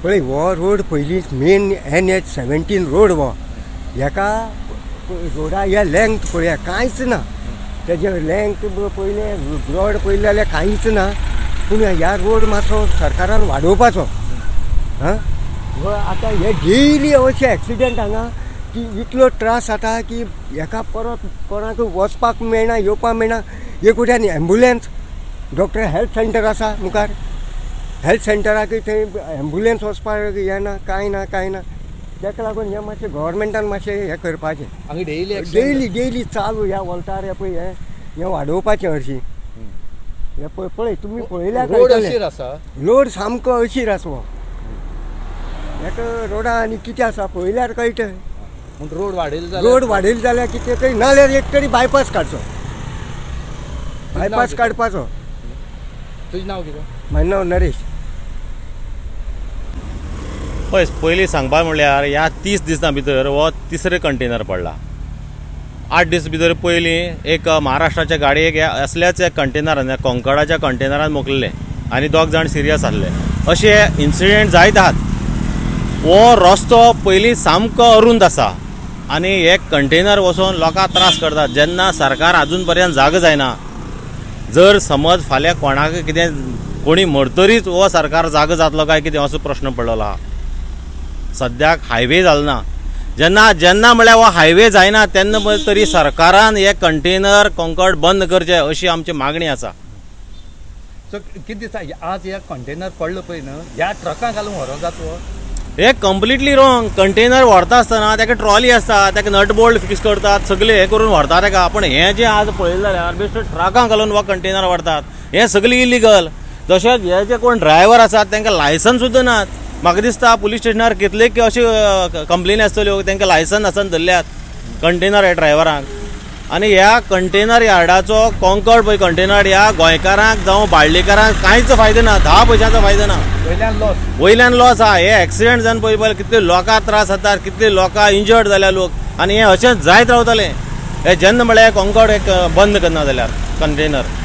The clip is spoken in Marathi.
पळय हो रोड पयलींच मेन NH-17 रोड हो हेका रोडा हे लेंथ पळया कांयच ना तेजे लेंथ पयलें ब्रॉड पयलें जाल्यार कांयच ना पूण ह्या रोड मातसो सरकारान वाडोवपाचो हां आतां हे डेली अशें एक्सिडेंट हांगा की इतलो त्रास जाता की हेका परत कोणाक वचपाक मेळना येवपाक मेळना एक वटेन एम्बुलंस डॉक्टर हेल्थ सेंटर आसा मुखार हेल्थ सेंटराक थंय एम्बुलंस वचपाक येना कांय ना ताका लागून हें मातशें गव्हर्मेंटान मातशें हें करपाचें हांगा डेली चालू ह्या वॉल्टार हें पळय हें वाडोवपाचें हरशीं हे पळय तुमी पळयल्यार रोड अशीर आसा रोड सामको अशीर आसा हेका रोडा आनी कितें आसा पळयल्यार कळटा रोड वाडयलो जाल्यार कितें तरी नाल्यार एक तरी बायपास काडचो बायपास काडपाचो तुजें नांव कितें म्हाजें नांव नरेश पळय पयलीं सांगपाक म्हणल्यार ह्या 30 दिसां भितर हो तिसरें कंटेनर पडला 8 दीस भितर पयलीं एक महाराष्ट्राच्या गाडयेक असल्याच एक कंटेनरान कोंकणाच्या कंटेनरान मोकलले आनी 2 जाण सिरियस आसले अशे इन्सिडेंट जायत आहात हो रस्तो पयलीं सामको अरुंद आसा आनी हे कंटेनर वचून लोकांक त्रास करतात जेन्ना सरकार अजून पर्यंत जाग जायना जर समज फाल्यां कोणाक कितें कोणी मरतरीच हो सरकार जाग जातलो काय कितें असो प्रश्न पडलेलो आहा सद्याक हायवे जालो ना जेन्ना म्हळ्यार हो हायवे जायना तेन्ना तरी सरकारान हे कंटेनर कोंकण बंद करचे अशी आमची मागणी आसा सो कितें दिसता आज हे कंटेनर पडलो पळय न्हू ह्या ट्रकां घालून व्हरो जातो हे कंप्लिटली रॉंग कंटेनर व्हरता आसतना ताका ट्रॉली आसता ताका नट बोल्ट फिक्स करतात सगळे हे करून व्हरता ताका पण हे जे आज पळयलें जाल्यार बेश्टे ट्रकां घालून हो कंटेनर व्हरतात हे सगळे इलिगल तशेंच हे जे कोण ड्रायव्हर आसात तांकां लायसन्स सुद्दां नात म्हाका दिसता पुलीस स्टेशनार कितलेक अश्यो कंप्लेनी आसतल्यो तांकां लायसन्स नासन धरल्यात कंटेनर हे ड्रायव्हरांक आनी ह्या कंटेनर यार्डाचो कोंकण पळय कंटेनर ह्या गोंयकारांक जावं बाळ्ळेकारांक कांयच फायदो ना 10 पयशांचो फायदो ना वयल्यान लॉस आहा हे एक्सिडेंट जावन पळय कितले लोकांक त्रास जातात कितले लोकां इंजर्ड जाल्या लोक आनी हे अशेंच जायत रावतले हे जेन्ना म्हळ्यार कोंकण एक बंद करना जाल्यार कंटेनर